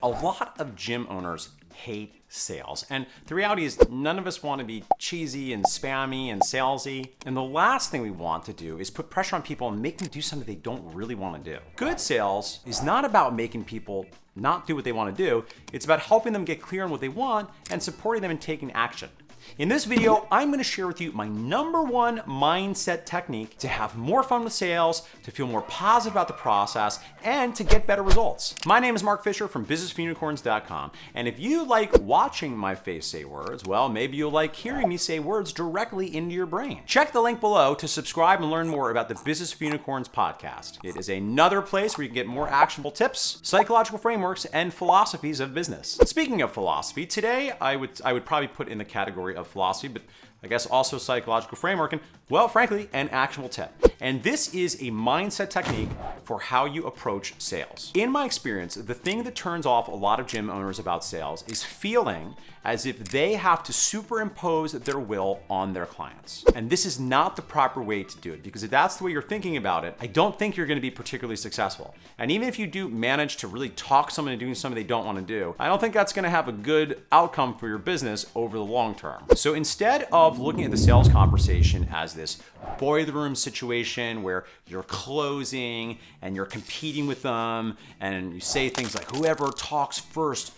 A lot of gym owners hate sales. And the reality is none of us want to be cheesy and spammy and salesy. And the last thing we want to do is put pressure on people and make them do something they don't really want to do. Good sales is not about making people not do what they want to do. It's about helping them get clear on what they want and supporting them in taking action. In this video, I'm going to share with you my #1 mindset technique to have more fun with sales, to feel more positive about the process, and to get better results. My name is Mark Fisher from businessforunicorns.com, and if you like watching my face say words, well, maybe you'll like hearing me say words directly into your brain. Check the link below to subscribe and learn more about the Business for Unicorns podcast. It is another place where you can get more actionable tips, psychological frameworks, and philosophies of business. Speaking of philosophy, today I would probably put in the category of philosophy, but I guess also psychological framework and, well, frankly, an actionable tip. And this is a mindset technique for how you approach sales. In my experience, the thing that turns off a lot of gym owners about sales is feeling as if they have to superimpose their will on their clients. And this is not the proper way to do it, because if that's the way you're thinking about it, I don't think you're going to be particularly successful. And even if you do manage to really talk someone into doing something they don't want to do, I don't think that's going to have a good outcome for your business over the long term. So instead of looking at the sales conversation as this boiler room situation where you're closing and you're competing with them and you say things like whoever talks first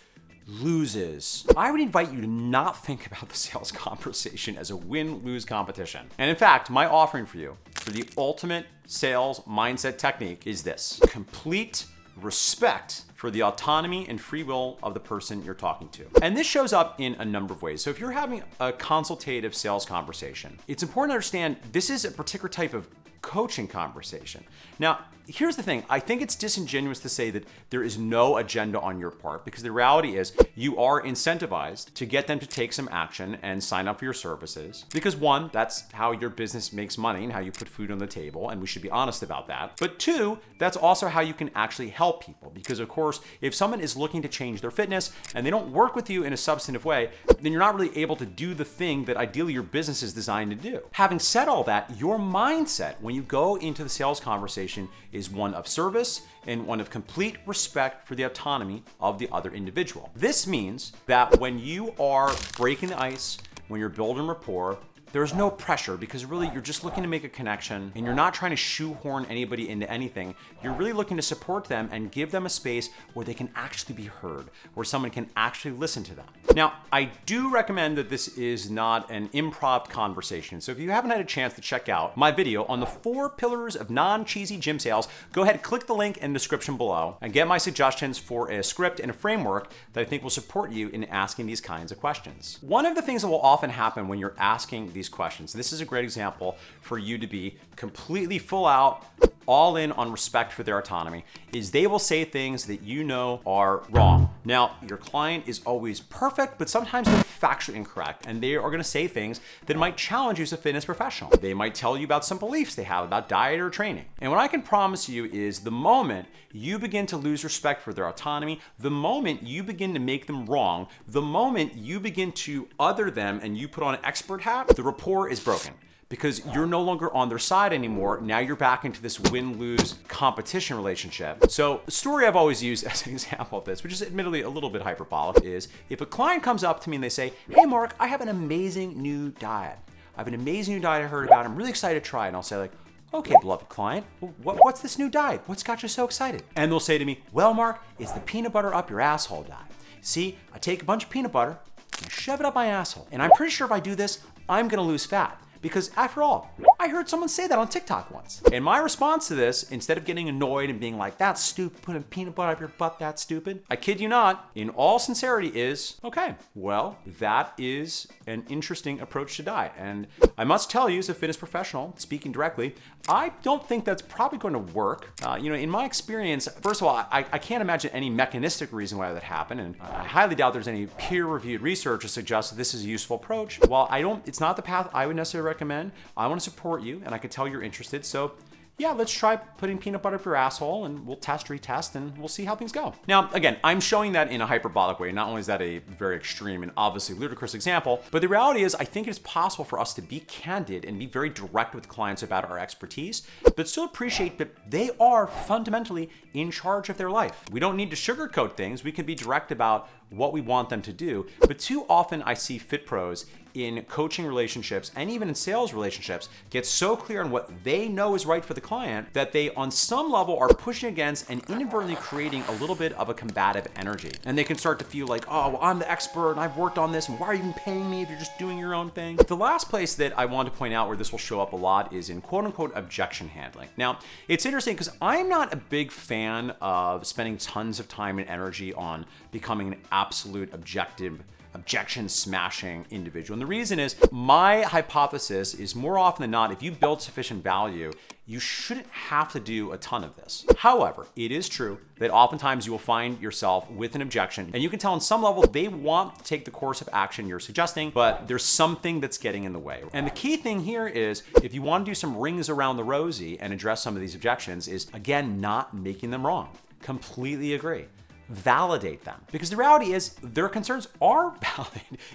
loses, I would invite you to not think about the sales conversation as a win-lose competition. And in fact, my offering for you for the ultimate sales mindset technique is this: complete respect for the autonomy and free will of the person you're talking to. And this shows up in a number of ways. So if you're having a consultative sales conversation, it's important to understand this is a particular type of coaching conversation. Now, here's the thing. I think it's disingenuous to say that there is no agenda on your part, because the reality is you are incentivized to get them to take some action and sign up for your services. Because one, that's how your business makes money and how you put food on the table, and we should be honest about that. But two, that's also how you can actually help people. Because of course, if someone is looking to change their fitness and they don't work with you in a substantive way, then you're not really able to do the thing that ideally your business is designed to do. Having said all that, your mindset when you go into the sales conversation is one of service and one of complete respect for the autonomy of the other individual. This means that when you are breaking the ice, when you're building rapport, there's no pressure, because really you're just looking to make a connection and you're not trying to shoehorn anybody into anything. You're really looking to support them and give them a space where they can actually be heard, where someone can actually listen to them. Now, I do recommend that this is not an improv conversation. So if you haven't had a chance to check out my video on the 4 pillars of non-cheesy gym sales, go ahead and click the link in the description below and get my suggestions for a script and a framework that I think will support you in asking these kinds of questions. One of the things that will often happen when you're asking these questions, this is a great example for you to be completely full out, all in on respect for their autonomy, is they will say things that you know are wrong. Now, your client is always perfect, but sometimes they're factually incorrect, and they are going to say things that might challenge you as a fitness professional. They might tell you about some beliefs they have about diet or training. And what I can promise you is the moment you begin to lose respect for their autonomy, the moment you begin to make them wrong, the moment you begin to other them and you put on an expert hat, the rapport is broken. Because you're no longer on their side anymore. Now you're back into this win-lose competition relationship. So the story I've always used as an example of this, which is admittedly a little bit hyperbolic, is if a client comes up to me and they say, "Hey Mark, I have an amazing new diet. I have an amazing new diet I heard about. I'm really excited to try it." And I'll say like, "Okay, beloved client, what's this new diet? What's got you so excited?" And they'll say to me, "Well, Mark, it's the peanut butter up your asshole diet. See, I take a bunch of peanut butter and I shove it up my asshole. And I'm pretty sure if I do this, I'm gonna lose fat. Because after all, I heard someone say that on TikTok once." And my response to this, instead of getting annoyed and being like, "That's stupid, putting peanut butter up your butt, that's stupid," I kid you not, in all sincerity is, okay, well, that is an interesting approach to diet. And I must tell you, as a fitness professional, speaking directly, I don't think that's probably going to work. In my experience, first of all, I can't imagine any mechanistic reason why that happened. And I highly doubt there's any peer-reviewed research to suggest that this is a useful approach. While it's not the path I would necessarily recommend, I want to support you and I can tell you're interested. So yeah, let's try putting peanut butter up your asshole and we'll test, retest, and we'll see how things go. Now, again, I'm showing that in a hyperbolic way. Not only is that a very extreme and obviously ludicrous example, but the reality is I think it's possible for us to be candid and be very direct with clients about our expertise, but still appreciate that they are fundamentally in charge of their life. We don't need to sugarcoat things. We can be direct about what we want them to do. But too often I see fit pros in coaching relationships and even in sales relationships get so clear on what they know is right for the client that they on some level are pushing against and inadvertently creating a little bit of a combative energy. And they can start to feel like, oh, well, I'm the expert and I've worked on this and why are you even paying me if you're just doing your own thing? The last place that I want to point out where this will show up a lot is in quote unquote objection handling. Now, it's interesting because I'm not a big fan of spending tons of time and energy on becoming an absolute objection smashing individual. And the reason is my hypothesis is more often than not, if you build sufficient value, you shouldn't have to do a ton of this. However, it is true that oftentimes you will find yourself with an objection and you can tell on some level they want to take the course of action you're suggesting, but there's something that's getting in the way. And the key thing here is if you want to do some rings around the rosy and address some of these objections is again, not making them wrong. Completely agree. Validate them, because the reality is their concerns are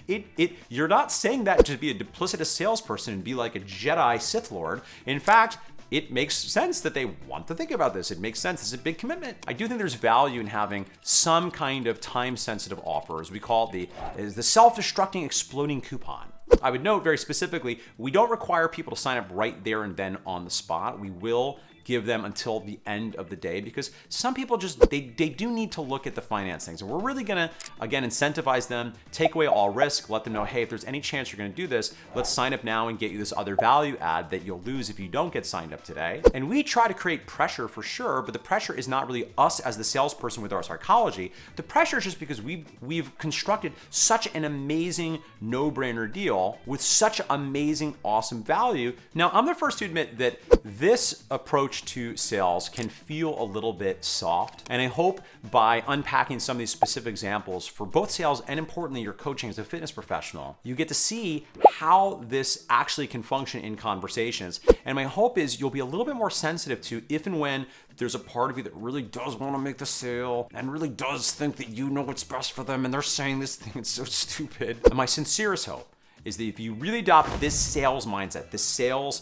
valid. You're not saying that to be a duplicitous salesperson and be like a Jedi Sith Lord. In fact, it makes sense that they want to think about this. It makes sense. It's a big commitment. I do think there's value in having some kind of time-sensitive offer, as we call it, the self-destructing exploding coupon. I would note very specifically, we don't require people to sign up right there and then on the spot. We will give them until the end of the day because some people just, they do need to look at the finance things. And we're really gonna, again, incentivize them, take away all risk, let them know, hey, if there's any chance you're gonna do this, let's sign up now and get you this other value add that you'll lose if you don't get signed up today. And we try to create pressure for sure, but the pressure is not really us as the salesperson with our psychology. The pressure is just because we've constructed such an amazing no-brainer deal with such amazing, awesome value. Now, I'm the first to admit that this approach to sales can feel a little bit soft. And I hope by unpacking some of these specific examples for both sales and importantly, your coaching as a fitness professional, you get to see how this actually can function in conversations. And my hope is you'll be a little bit more sensitive to if and when there's a part of you that really does want to make the sale and really does think that you know what's best for them and they're saying this thing, it's so stupid. And my sincerest hope is that if you really adopt this sales mindset, this sales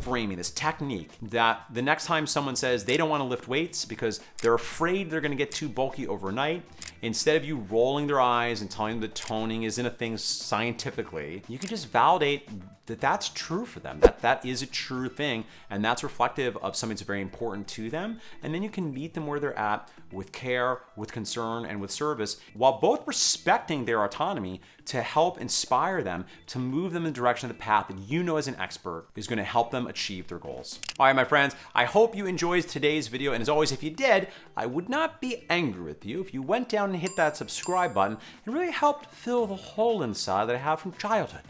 framing, this technique, that the next time someone says they don't want to lift weights because they're afraid they're going to get too bulky overnight, instead of you rolling their eyes and telling them that toning isn't a thing scientifically, you can just validate that that's true for them, that is a true thing, and that's reflective of something that's very important to them. And then you can meet them where they're at with care, with concern, and with service, while both respecting their autonomy to help inspire them to move them in the direction of the path that you know as an expert is going to help them achieve their goals. All right, my friends, I hope you enjoyed today's video. And as always, if you did, I would not be angry with you if you went down and hit that subscribe button and really helped fill the hole inside that I have from childhood.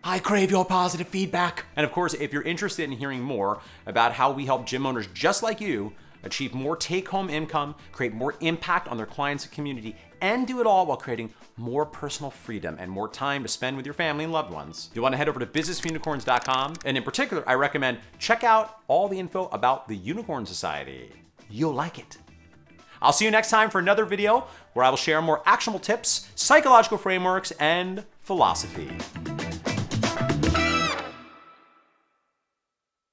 I crave your positive feedback. And of course, if you're interested in hearing more about how we help gym owners just like you achieve more take-home income, create more impact on their clients and community, and do it all while creating more personal freedom and more time to spend with your family and loved ones, you'll want to head over to businessforunicorns.com. And in particular, I recommend check out all the info about the Unicorn Society. You'll like it. I'll see you next time for another video where I will share more actionable tips, psychological frameworks, and philosophy.